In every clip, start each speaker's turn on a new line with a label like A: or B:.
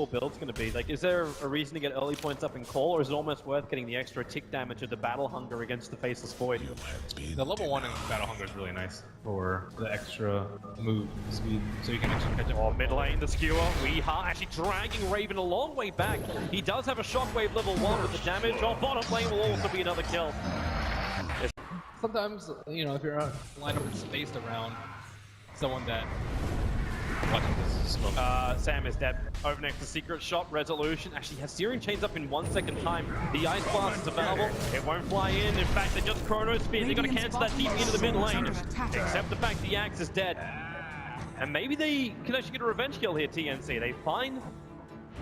A: build's going to be? Like, is there a reason to get early points up in call, or is it almost worth getting the extra tick damage of the Battle Hunger against the Faceless Void?
B: The level 1 in Battle Hunger is really nice for the extra move speed, so you can actually catch up.
A: Oh, mid lane, the skewer. Weeha actually dragging Raven a long way back. He does have a Shockwave level 1 with the damage. On bottom lane will also be another kill.
B: Sometimes, you know, if you're lined up and spaced around someone that... Watching this smoke.
A: Sam is dead. Over next to Secret Shot, Resolution. Actually has Searing Chains up in 1 second time. The Ice Blast is available. It won't fly in. In fact, they just Chrono Spear. They're going to cancel that TP into the mid lane. Except the fact the Axe is dead. And maybe they can actually get a revenge kill here, TnC. They find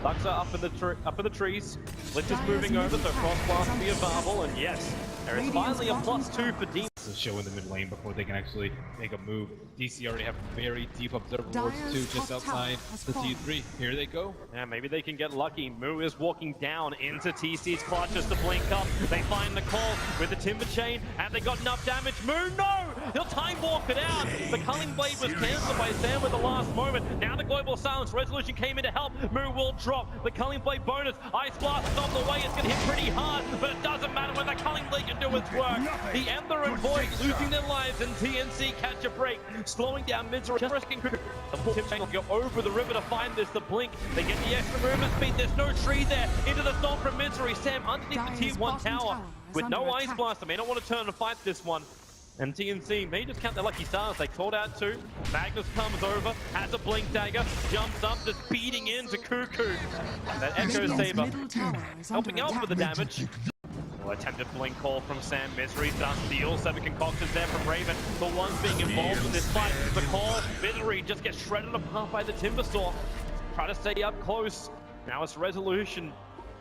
A: Luxa up in the trees. Lich is moving over, so Cross Blast will be available. And yes, there is finally a +2 for Demon.
B: Show in the mid lane before they can actually make a move. DC already have very deep observer wards too, just outside the T3. Here they go.
A: Yeah, maybe they can get lucky. Moo is walking down into TC's clutches to blink up. They find the call with the Timber Chain. Have they got enough damage? Moo, no! He'll time walk it out. The Culling Blade was cancelled by Sam at the last moment. Now the Global Silence. Resolution came in to help. Moo will drop. The Culling Blade bonus. Ice Blast is on the way. It's going to hit pretty hard, but it doesn't matter when the Culling Blade can do its work. The Ember and Void losing their lives, and TnC catch a break, slowing down Misery. Just risking the Tim Chain will go over the river to find this. The blink, they get the extra movement speed. There's no tree there. Into the storm from Misery. Sam underneath the tier 1 tower with no Ice Blast. They may not want to turn and fight this one. And TnC may just count their lucky stars. They called out 2. Magnus comes over, has a blink dagger, jumps up, just beating into Cuckoo. That Echo Saber helping out with the damage. Attempted blink call from Sam. Misery does steal. 7 concoctions there from Raven. The ones being involved in this fight. The call. Misery just gets shredded apart by the Timbersaw. Try to stay up close. Now it's Resolution.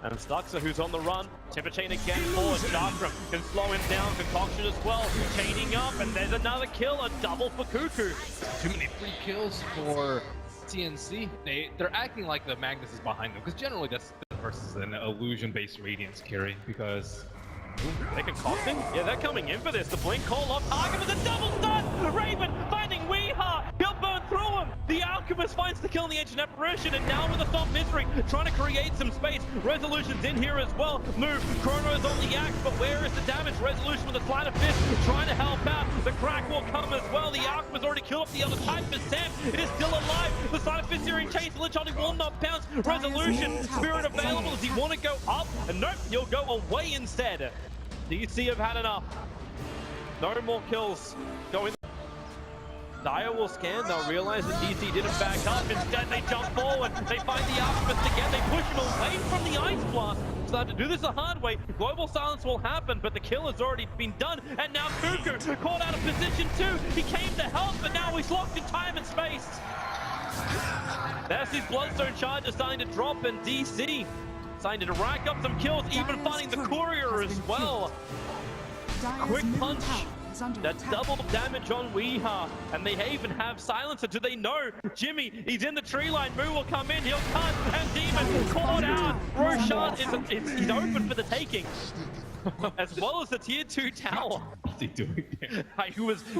A: And Stuxer who's on the run. Timber Chain again forward. Darkram can slow him down. Concoction as well. Chaining up. And there's another kill. A double for Cuckoo.
B: Too many free kills for TnC. They're acting like the Magnus is behind them, because generally that's versus an illusion-based Radiance carry, because...
A: They're concocting? Yeah, they're coming in for this. The blink call off target with a double stun! Raven finding Weeha! He'll burn through him! The Alchemist finds the kill in the Ancient Apparition, and now with a Stop Misery, trying to create some space. Resolution's in here as well. Move, Chrono's on the axe, but where is the damage? Resolution with a sleight of fist, trying to help out. The crack will come as well. The Alchemist already killed off the other Titan, but Sam, it is still alive. The sleight of fist Searing Chains, the Lich only will not bounce. Resolution, Spirit available. Does he want to go up? And nope, he'll go away instead. DC have had enough. No more kills. Go in. Dire will scan. They'll realize that DC didn't back up. Instead, they jump forward. They find the Alchemist again. They push him away from the Ice Blast. So to do this the hard way, Global Silence will happen, but the kill has already been done. And now Cuckoo caught out of position too. He came to help, but now he's locked in time and space. There's his Bloodstone charges starting to drop, and DC starting to rack up some kills, even finding the Courier as well. Quick punch, that double damage on Weeha, and they even have Silencer. Do they know? Jimmy, he's in the tree line. Moo will come in, he'll cut, and Demon caught out. Roshan he's open for the taking. As well as the tier 2 tower.
B: What's he doing there?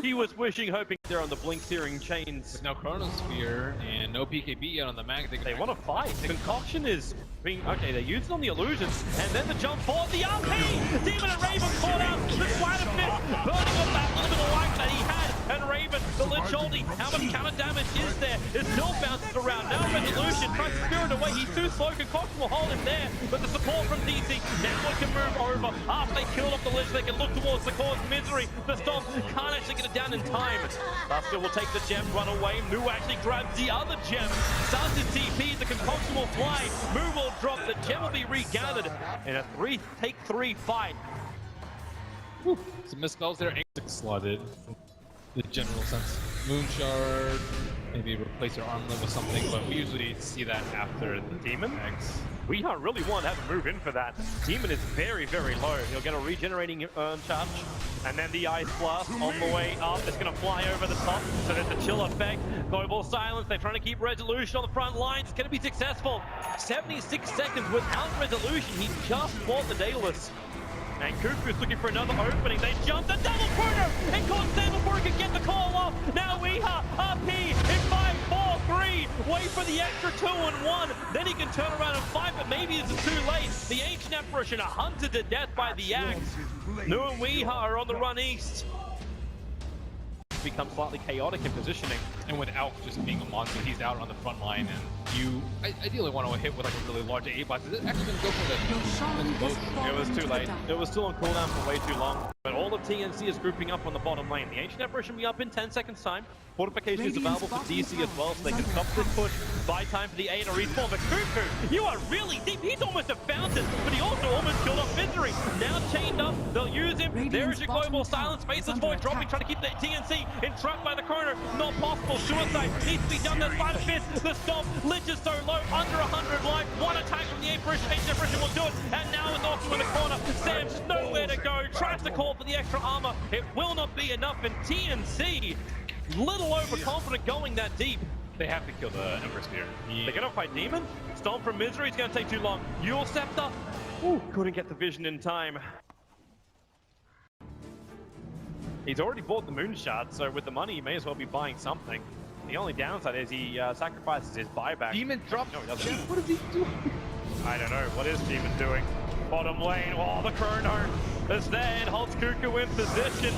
A: He was wishing, hoping there on the blink Searing Chains.
B: There's no Chronosphere and no PKB yet on the mag.
A: They want to fight. The concoction is being okay. They used it on the illusions, and then the jump forward. The RP. Demon and Raven caught out. The sleight of fist burning up that little bit of life that he had. And Raven, the Lich holding. How much counter damage is there? It still bounces around. Now Resolution tries to spirit away. He's too slow. Concoction will hold him there, but the support from DC now it can move over. After they killed off the Lich, they can look towards the cause. Misery. The Stomp can't actually get it down in time. Buster will take the gem, run away. Moo actually grabs the other gem. Starts his TP. The Concoction will fly. Moo will drop. The gem will be regathered in a 3-take-3 fight.
B: Whew. Some miscalls there. Slotted. The general sense. Moonshard. Maybe replace your armlet with something, but we usually see that after the Demon X.
A: We don't really want to have to move in for that. Demon is very, very low. He'll get a regenerating charge. And then the Ice Blast on the way up. It's going to fly over the top. So there's the chill effect. Global Silence. They're trying to keep Resolution on the front lines. It's going to be successful. 76 seconds without Resolution. He just fought the Daedalus. And Cuckoo's looking for another opening. They jumped the double corner and caught Sam before he could get the call off. Now Weeha, RP in 5, 4, 3. Wait for the extra. extra 2-1. Then he can turn around and fight, but maybe it's too late. The Ancient Apparition are hunted to death by the Axe. Nu and Weeha are on the run east. Become slightly chaotic in positioning.
B: And with Alk just being a monster, he's out on the front line, and you ideally want to hit with like a really large A blast. Is it actually going to go for the
A: It was too late. It was still on cooldown for way too long. But all of TnC is grouping up on the bottom lane. The Ancient Apparition will be up in 10 seconds time. Fortification is available for DC as well, so they can stop this push. Buy time for the A to respawn. But Cuckoo, you are really deep. He's almost a fountain, but he also almost killed off Misery. Now chained up, they'll use him. There is your global silence. Faceless Void dropping, trying to keep the TnC entrapped by the corner. Not possible. Suicide needs to be done. That fight fist. The stomp. Lich is so low, under 100 life. One attack from the Apparition. Ancient Apparition will do it. And now it's also in the corner. Sam's nowhere to go. Tries to call for the extra armor. It will not be enough. And TnC, little overconfident going that deep.
B: They have to kill the Emperor Spear.
A: They're gonna fight Demon. Stomp from Misery is gonna take too long. Yule Scepter. Ooh, couldn't get the vision in time. He's already bought the Moon Shard, so with the money, he may as well be buying something. The only downside is he sacrifices his buyback.
B: Demon drops.
A: No, he doesn't.
B: What is he doing?
A: I don't know. What is Demon doing? Bottom lane. Oh, the Chrono is there and holds Cuckoo in position.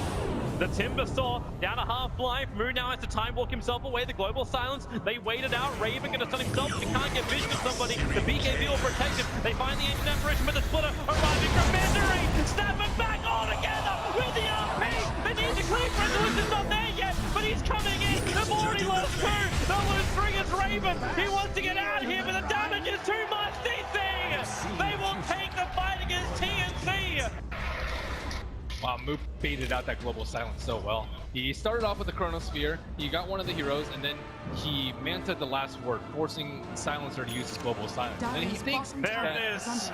A: The Timber Saw down a half-life. Moon now has to time walk himself away. The global silence. They waited out. Raven gonna stun himself. He can't get vision of somebody. The BKB will protect him. They find the Ancient Apparition, but the Splitter arriving from Misery. Snap it back all together with the RP. They need to clear. Resolution's not there yet, but he's coming in. They've already lost two. They'll lose three as Raven. He wants to get out of here, but the damage is too much. DC. They will take the fight against TnC.
B: Wow, Moop baited out that global silence so well. He started off with the Chronosphere, he got one of the heroes, and then he manted the last word, forcing Silencer to use his global silence. And he thinks
A: There it is.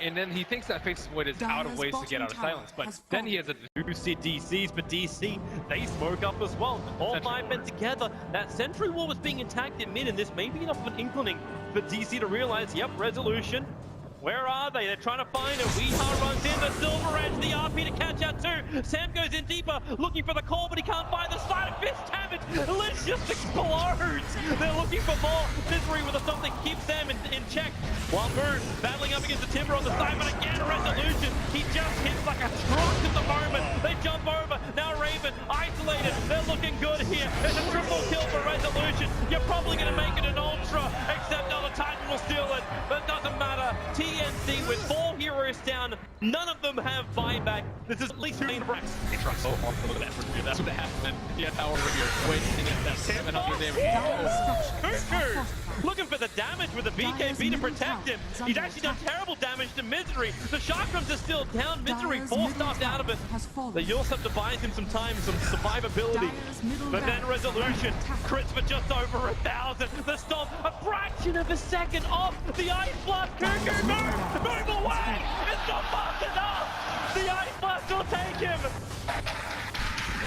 B: And then he thinks that Faceless Void is out of ways to get out of silence, but then he has a
A: Juicy DCs, but DC, they smoke up as well. All five men together. That Sentry Wall was being attacked in mid, and this may be enough of an inkling for DC to realize, yep, Resolution. Where are they? They're trying to find it. Weeha runs in, the Silver Edge, the RP to catch out too. Sam goes in deeper, looking for the call, but he can't find the side of fist damage. Lich just explodes. They're looking for more. Misery with a something keeps Sam in check. While Moon battling up against the Timber on the side, but again, Resolution. He just hits like a truck at the moment. They jump over. Now Raven isolated. They're looking good here. There's a triple kill for Resolution. You're probably going to make it an Ultra, except now the Titan will steal it. But it doesn't matter. TnC with 4 heroes down, none of them have buyback. This is at least 2 main breaks.
B: He tries so hard to look at that. That's what happened. He had power over here. Waiting at that 700 damage.
A: Cuckoo looking for the damage with the BKB to protect him. He's actually done terrible damage to Misery. The chakrams are still down. Misery 4-staffed out of it. The Yule Scepter buys him some time, some survivability. But then Resolution crits for just over 1,000. The Stomp a fraction of a second off. The Ice Blast. Cuckoo, move away! It's not fast enough! The Ice Blast will take him!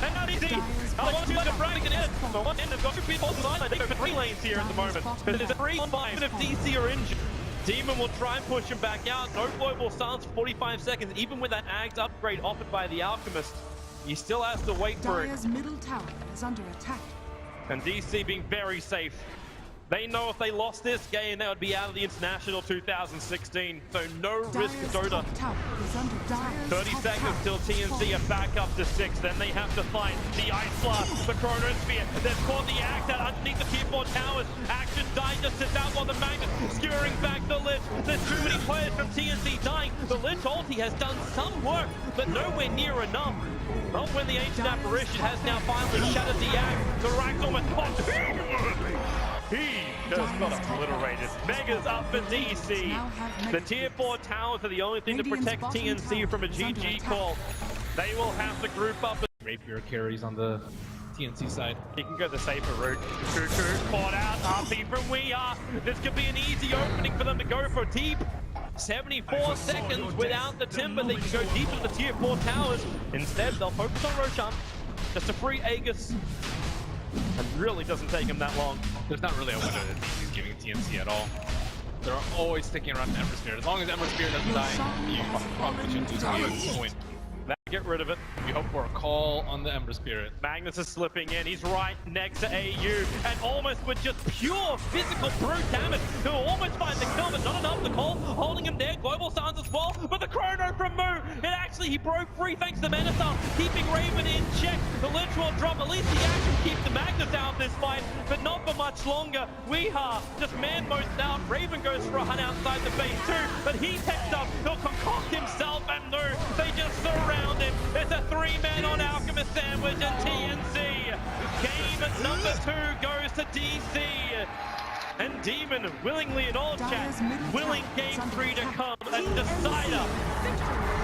A: And not easy! I want you to break it in! So one end has got 2 people on the line. I think there's 3 lanes here at the moment. But there's a 3-on-5. Even if DC are injured, Demon will try and push him back out. No global silence for 45 seconds. Even with that Ags upgrade offered by the Alchemist, he still has to wait for it.
C: Dire's middle tower is under attack.
A: And DC being very safe. They know if they lost this game, they would be out of the International 2016. So no risk to Dota. 30 seconds till TnC are back up to 6. Then they have to fight the Ice Blast, the Chronosphere. They've caught the Axe out underneath the tier 4 towers. Action dying just sits out while the Magnet skewering back the Lich. There's too many players from TnC dying. The Lich ulti has done some work, but nowhere near enough. Not when the Ancient Apparition has now finally shattered the Axe. The Rack's almost popped. He just got obliterated. Mega's up for DC. The tier 4 towers are the only thing to protect TnC from a GG call. They will have to group up.
B: Rapier carries on the TnC side.
A: He can go the safer route. Cuckoo caught out. RP from Weeha. This could be an easy opening for them to go for deep. 74 seconds without the Timber. They can go deep into the tier 4 towers. Instead, they'll focus on Roshan. Just a free Aegis. It really doesn't take him that long.
B: There's not really a winner that he's giving TnC at all. They're always sticking around the Ember Spear. As long as Ember Spear doesn't die, you probably shouldn't lose a win.
A: get rid of it.
B: We hope for a call on the Ember Spirit.
A: Magnus is slipping in. He's right next to AU, and almost with just pure physical brute damage, he'll almost find the kill, but not enough. The call holding him there. Global Suns as well, but the chrono from Moo. He broke free thanks to Menacer, keeping Raven in check. The literal drop. At least he actually keeps the Magnus out of this fight, but not for much longer. Weeha just man most out. Raven goes for a hunt outside the base too, but he takes up. He'll concoct himself, and no, they just surround him. It's a three-man on Alchemist sandwich, and TnC. Game number 2 goes to DC. And Demon willingly in all chat, willing game 3 to come, a decider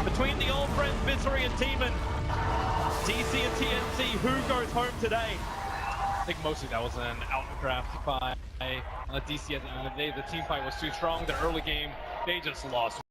A: between the old friends Misery and Demon. DC and TnC, who goes home today?
B: I think mostly that was an outcraft by DC at the end of the day. The team fight was too strong. The early game, they just lost